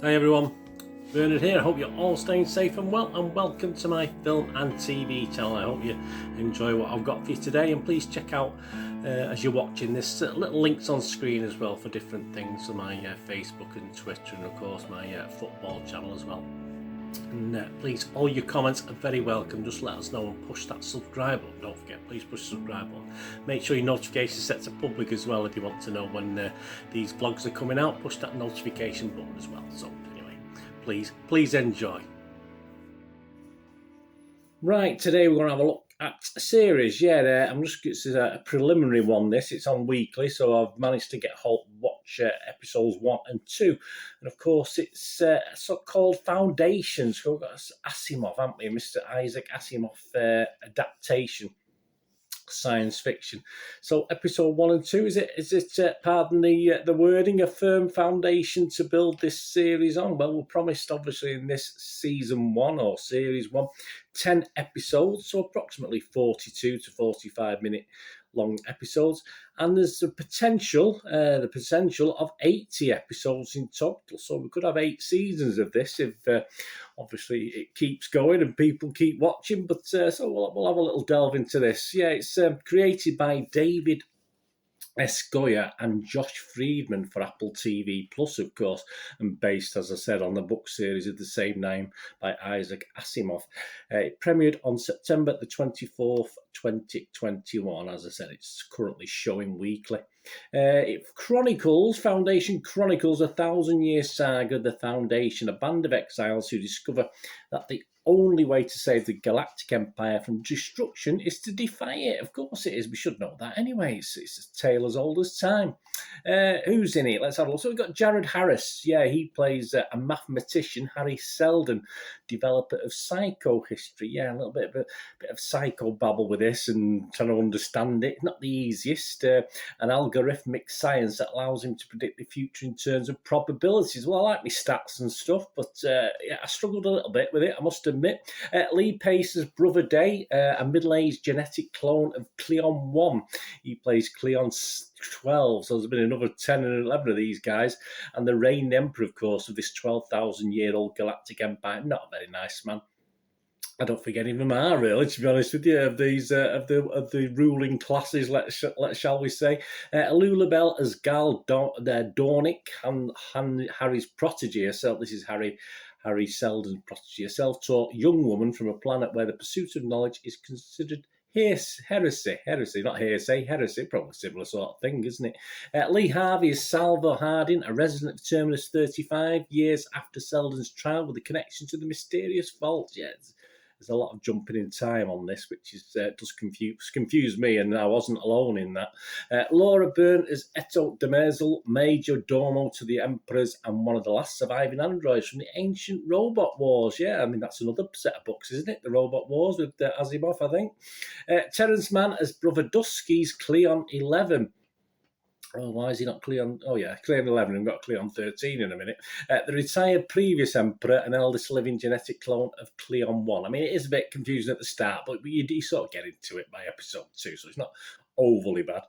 Hi everyone, Bernard here. I hope you're all staying safe and well, and welcome to my film and TV channel. I hope you enjoy what I've got for you today, and please check out as you're watching this little links on screen as well for different things on my Facebook and Twitter, and of course my football channel as well. And please, all your comments are very welcome. Just let us know and push that subscribe button. Don't forget, please push the subscribe button. Make sure your notifications set to public as well if you want to know when these vlogs are coming out. Push that notification button as well. So anyway, please enjoy. Right, today we're going to have a look at a series. It's a preliminary one. It's on weekly, so I've managed to watch episodes 1 and 2, and of course it's so-called Foundations. So we've got Asimov, haven't we? Mr. Isaac Asimov adaptation. Science fiction. So episode 1 and 2, is it pardon the wording, a firm foundation to build this series on? Well, we're promised obviously in this season 1 or series 1 10 episodes, so approximately 42 to 45 minute long episodes, and there's the potential of 80 episodes in total. So we could have 8 seasons of this if obviously it keeps going and people keep watching. But so we'll have a little delve into this. It's created by David S. Goyer and Josh Friedman for Apple TV Plus, of course, and based, as I said, on the book series of the same name by Isaac Asimov. It premiered on September the 24th, 2021. As I said, it's currently showing weekly. Foundation chronicles a 1,000-year saga of the Foundation, a band of exiles who discover that the only way to save the Galactic Empire from destruction is to defy it. Of course it is. We should know that anyway. It's a tale as old as time. Who's in it? Let's have a look. So we've got Jared Harris. He plays a mathematician, Harry Seldon, developer of psychohistory. A little bit of psychobabble with this and trying to understand it. Not the easiest. An algorithmic science that allows him to predict the future in terms of probabilities. Well, I like my stats and stuff, but I struggled a little bit with it, I must admit. Lee Pace's brother Day, a middle-aged genetic clone of Cleon 1. He plays Cleon 12, so there's been another 10 and 11 of these guys, and the reigning emperor, of course, of this 12,000-year-old galactic empire. Not a very nice man. I don't think any of them are, really, to be honest with you, of these of the ruling classes, shall we say. Lulabelle as Gal Dornick, and Harry's protege herself. This is Harry Seldon's protege, a self-taught young woman from a planet where the pursuit of knowledge is considered heresy, not hearsay, heresy, probably a similar sort of thing, isn't it? Lee Harvey is Salvo Harding, a resident of Terminus 35 years after Seldon's trial with a connection to the mysterious vault. There's a lot of jumping in time on this, which does confuse me, and I wasn't alone in that. Laura Byrne is Eto Demerzel, Major Domo to the Emperors, and one of the last surviving androids from the ancient Robot Wars. That's another set of books, isn't it? The Robot Wars with Asimov, I think. Terence Mann as Brother Dusky's Cleon 11. Oh, why is he not Cleon? Oh, yeah, Cleon 11, and got Cleon 13 in a minute. The retired previous Emperor and eldest living genetic clone of Cleon 1. It is a bit confusing at the start, but you sort of get into it by episode 2, so it's not overly bad.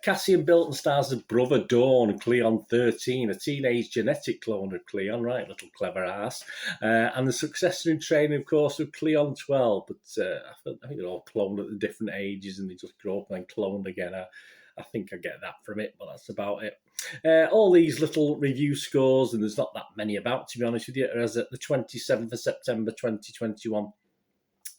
Cassian Bilton stars as Brother Dawn, Cleon 13, a teenage genetic clone of Cleon, right, little clever ass, and the successor in training, of course, of Cleon 12, but I think they're all cloned at the different ages, and they just grow up and then cloned again. I think I get that from it, but that's about it. All these little review scores, and there's not that many about, to be honest with you, as at the 27th of September 2021,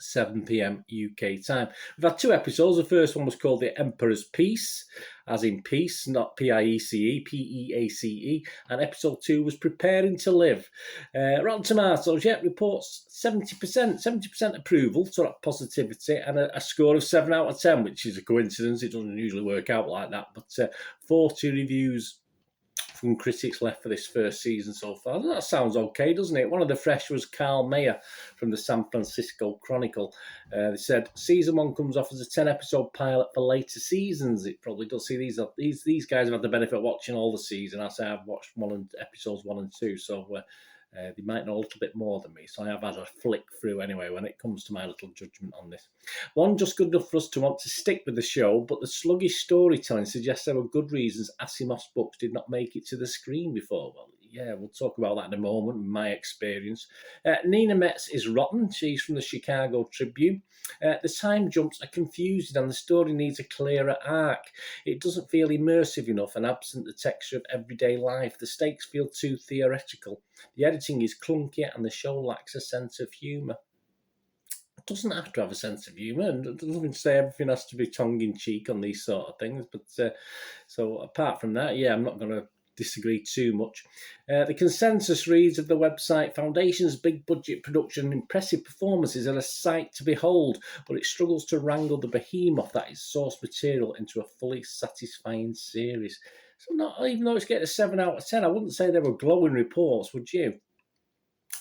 7 p.m. UK time. We've had 2 episodes. The first one was called The Emperor's Peace, as in peace, not P-I-E-C-E, P-E-A-C-E, and episode 2 was Preparing to Live. Rotten Tomatoes, reports 70% approval, so that positivity, and a score of 7 out of 10, which is a coincidence. It doesn't usually work out like that, but 40 reviews from critics left for this first season so far. That sounds okay, doesn't it? One of the fresh was Carl Mayer from the San Francisco Chronicle. They said season 1 comes off as a 10-episode pilot for later seasons. It probably does. See, these guys have had the benefit of watching all the season. I say I've watched episodes 1 and 2, so they might know a little bit more than me, so I have had a flick through anyway when it comes to my little judgment on this. One just good enough for us to want to stick with the show, but the sluggish storytelling suggests there were good reasons Asimov's books did not make it to the screen before. Well, yeah, we'll talk about that in a moment, my experience. Nina Metz is rotten. She's from the Chicago Tribune. The time jumps are confusing and the story needs a clearer arc. It doesn't feel immersive enough and absent the texture of everyday life. The stakes feel too theoretical. The editing is clunky and the show lacks a sense of humour. It doesn't have to have a sense of humour, and there's nothing to say everything has to be tongue-in-cheek on these sort of things. But so apart from that, yeah, I'm not going to disagree too much. The consensus reads of the website, Foundation's big budget production and impressive performances are a sight to behold, but it struggles to wrangle the behemoth that is source material into a fully satisfying series. So not even though it's getting a 7 out of 10, I wouldn't say they were glowing reports, would you?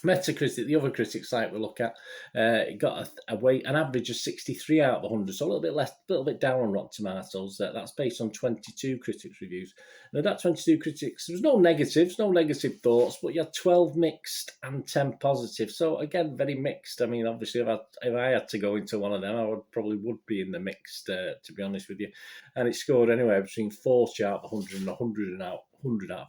Metacritic, the other critic site we look at, it got an average of 63 out of 100, so a little bit down on Rotten Tomatoes. That's based on 22 critics' reviews. Now, that 22 critics, there was no negative thoughts, but you had 12 mixed and 10 positive. So again, very mixed. I mean, obviously, if I had to go into one of them, I would be in the mixed, to be honest with you. And it scored anywhere between 40 out of 100 and 100 out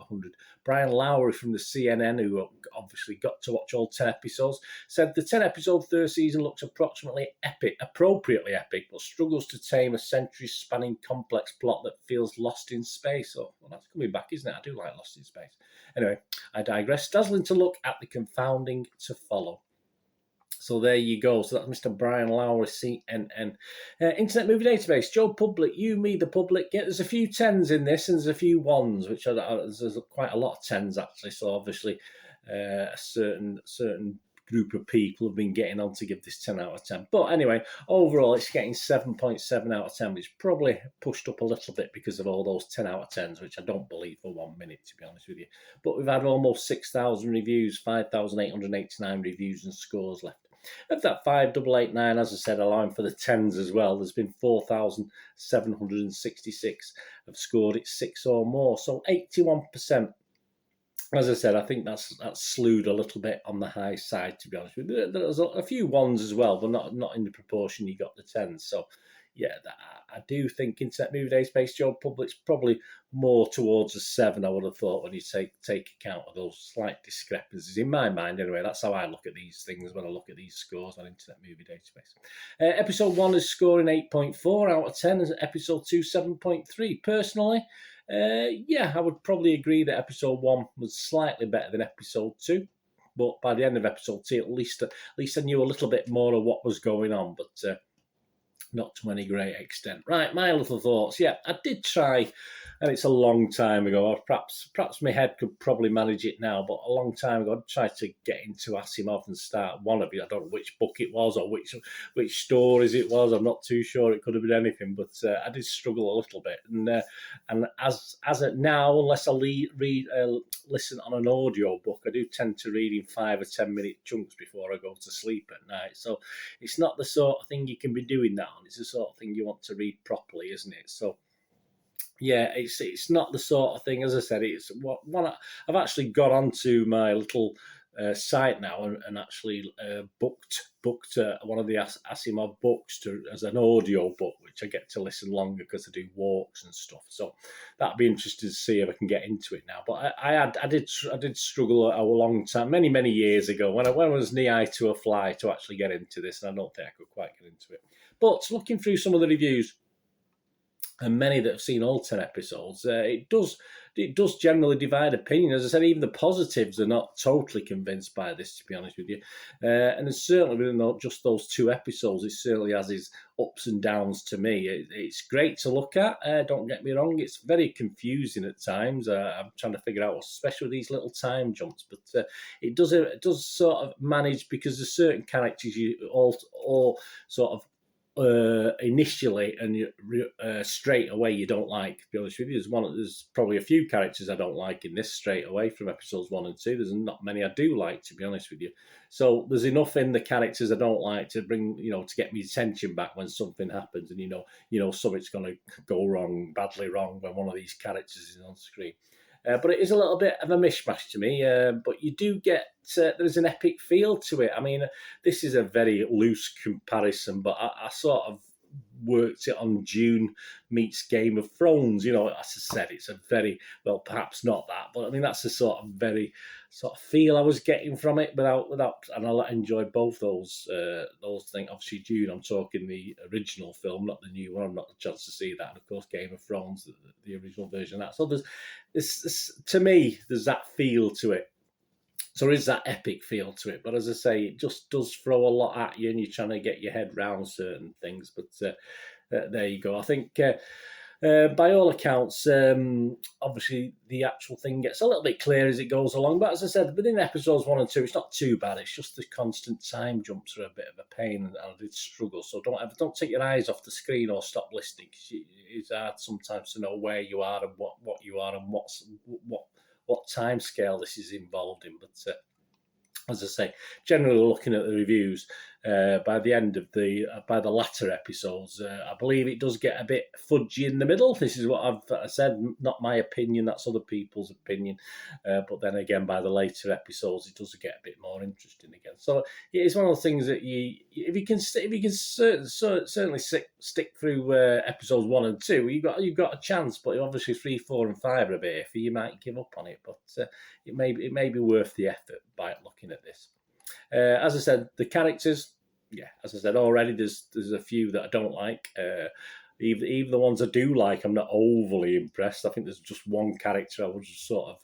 of 100. Brian Lowry from the CNN, who obviously got to watch all 10 episodes, said the 10-episode third season looks appropriately epic, but struggles to tame a century-spanning complex plot that feels lost in space. Oh, well, that's coming back, isn't it? I do like Lost in Space. Anyway, I digress. Dazzling to look at, the confounding to follow. So there you go. So that's Mr. Brian Lowry, CNN. Internet Movie Database, Joe Public, you, me, the public. Yeah, there's a few 10s in this, and there's a few 1s, which there's quite a lot of 10s, actually. So obviously a certain group of people have been getting on to give this 10 out of 10. But anyway, overall, it's getting 7.7 out of 10, which is probably pushed up a little bit because of all those 10 out of 10s, which I don't believe for 1 minute, to be honest with you. But we've had almost 6,000 reviews, 5,889 reviews and scores left. Of that 5,889, as I said, allowing for the 10s as well, there's been 4,766 have scored it 6 or more, so 81%. As I said, I think that's slewed a little bit on the high side, to be honest with you. There's a few 1s as well, but not in the proportion you got the 10s. So, yeah, I do think Internet Movie Database, Joe Public's probably more towards a 7, I would have thought, when you take account of those slight discrepancies. In my mind, anyway, that's how I look at these things when I look at these scores on Internet Movie Database. Episode 1 is scoring 8.4 out of 10, and Episode 2, 7.3. Personally, yeah, I would probably agree that Episode 1 was slightly better than Episode 2. But by the end of Episode 2, at least I knew a little bit more of what was going on, but not to any great extent. Right, my little thoughts. Yeah, I did try, and it's a long time ago. Perhaps my head could probably manage it now, but a long time ago, I tried to get into Asimov and start one of it. I don't know which book it was or which stories it was. I'm not too sure. It could have been anything, but I did struggle a little bit. And as of now, unless I listen on an audio book, I do tend to read in 5 or 10 minute chunks before I go to sleep at night. So it's not the sort of thing you can be doing that on. It's the sort of thing you want to read properly, isn't it? So yeah, it's not the sort of thing, as I said, it's one I've actually got onto my little site now and actually booked one of the Asimov books as an audio book, which I get to listen longer because I do walks and stuff. So that'd be interesting to see if I can get into it now. But I did struggle a long time, many years ago when I was knee high to a fly to actually get into this, and I don't think I could quite get into it. But looking through some of the reviews, and many that have seen all 10 episodes, it does generally divide opinion. As I said, even the positives are not totally convinced by this, to be honest with you. And it's certainly within just those 2 episodes, it certainly has its ups and downs to me. It's great to look at, don't get me wrong. It's very confusing at times. I'm trying to figure out what's special with these little time jumps, but it does sort of manage, because there's certain characters you all sort of initially and straight away you don't like, to be honest with you. There's probably a few characters I don't like in this straight away from episodes 1 and 2. There's not many I do like, to be honest with you. So there's enough in the characters I don't like to bring, to get me attention back when something happens, and something's going to go badly wrong when one of these characters is on screen. But it is a little bit of a mishmash to me. But you do get, there's an epic feel to it. I mean, this is a very loose comparison, but I sort of worked it on Dune meets Game of Thrones. You know, as I said, it's a very, well, perhaps not that, but I mean, that's the sort of very sort of feel I was getting from it without, and I enjoyed both those things. Obviously, Dune, I'm talking the original film, not the new one. I've not had a chance to see that. And of course, Game of Thrones, the original version of that. So to me, there's that feel to it. So there is that epic feel to it. But as I say, it just does throw a lot at you and you're trying to get your head round certain things. But there you go. I think by all accounts, obviously the actual thing gets a little bit clearer as it goes along. But as I said, within episodes 1 and 2, it's not too bad. It's just the constant time jumps are a bit of a pain, and I did struggle. So don't take your eyes off the screen or stop listening. It's hard sometimes to know where you are and what you are and what time scale this is involved in. But as I say, generally looking at the reviews, by the end of by the latter episodes, I believe it does get a bit fudgy in the middle. This is what I've said, not my opinion, that's other people's opinion. But then again, by the later episodes, it does get a bit more interesting again. So it is one of the things that if you can certainly stick through episodes 1 and 2, you've got a chance. But obviously 3, 4, and 5 are a bit iffy. You might give up on it, but it may be worth the effort by looking at this. As I said, the characters, yeah, as I said already, there's a few that I don't like. Even the ones I do like, I'm not overly impressed. I think there's just one character I would just sort of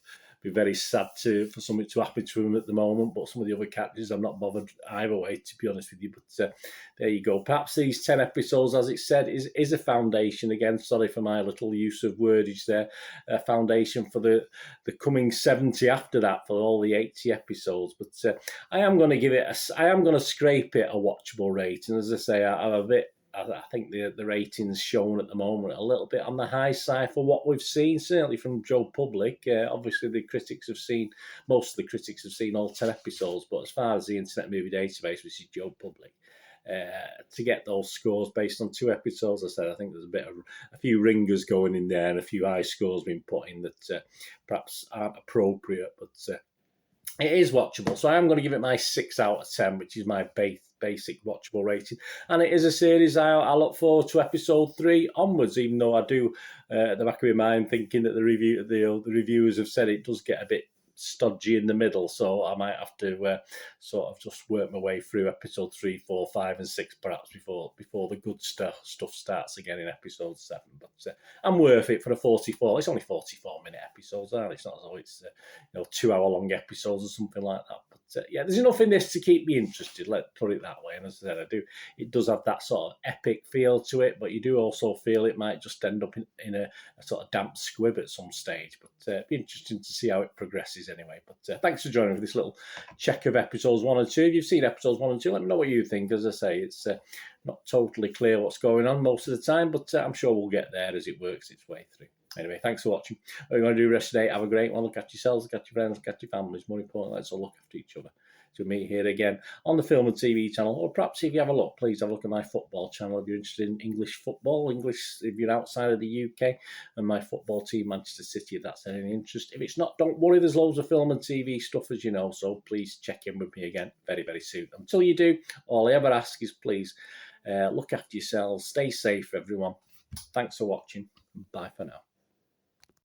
be very sad for something to happen to him at the moment. But some of the other characters, I'm not bothered either way, to be honest with you. But there you go. Perhaps these 10 episodes, as it said, is a foundation. Again, sorry for my little use of wordage there. A foundation for the coming 70 after that, for all the 80 episodes. But I am going to scrape it a watchable rating. As I say, I'm a bit. I think the ratings shown at the moment are a little bit on the high side for what we've seen, certainly from Joe Public. Obviously, most of the critics have seen all 10 episodes, but as far as the Internet Movie Database, which is Joe Public, to get those scores based on 2 episodes, I said, I think there's a few ringers going in there and a few high scores being put in that perhaps aren't appropriate, but it is watchable. So I am going to give it my 6 out of 10, which is my basic watchable rating. And it is a series I look forward to episode 3 onwards, even though I do, at the back of my mind, thinking that the reviewers have said it does get a bit stodgy in the middle, so I might have to sort of just work my way through episode 3, 4, 5, and 6 perhaps before the good stuff starts again in episode 7. But I'm worth it for a 44. It's only 44-minute episodes, aren't it? It's not as though it's 2-hour-long episodes or something like that. But yeah, there's enough in this to keep me interested. Let's put it that way. And as I said, it does have that sort of epic feel to it, but you do also feel it might just end up in a sort of damp squib at some stage. But it'd be interesting to see how it progresses anyway. But thanks for joining me for this little check of episodes 1 and 2. If you've seen episodes 1 and 2, let me know what you think. As I say, it's not totally clear what's going on most of the time, but I'm sure we'll get there as it works its way through. Anyway, thanks for watching. What you're going to do the rest of the day, have a great one. Look after yourselves, look after your friends, look after your families. More importantly, let's all look after each other. To meet here again on the Film and TV channel, or perhaps if you have a look, please have a look at my football channel if you're interested in English football, if you're outside of the UK, and my football team, Manchester City, if that's any interest. If it's not, don't worry, there's loads of film and TV stuff, as you know, so please check in with me again very, very soon. Until you do, all I ever ask is please look after yourselves, stay safe, everyone. Thanks for watching. Bye for now.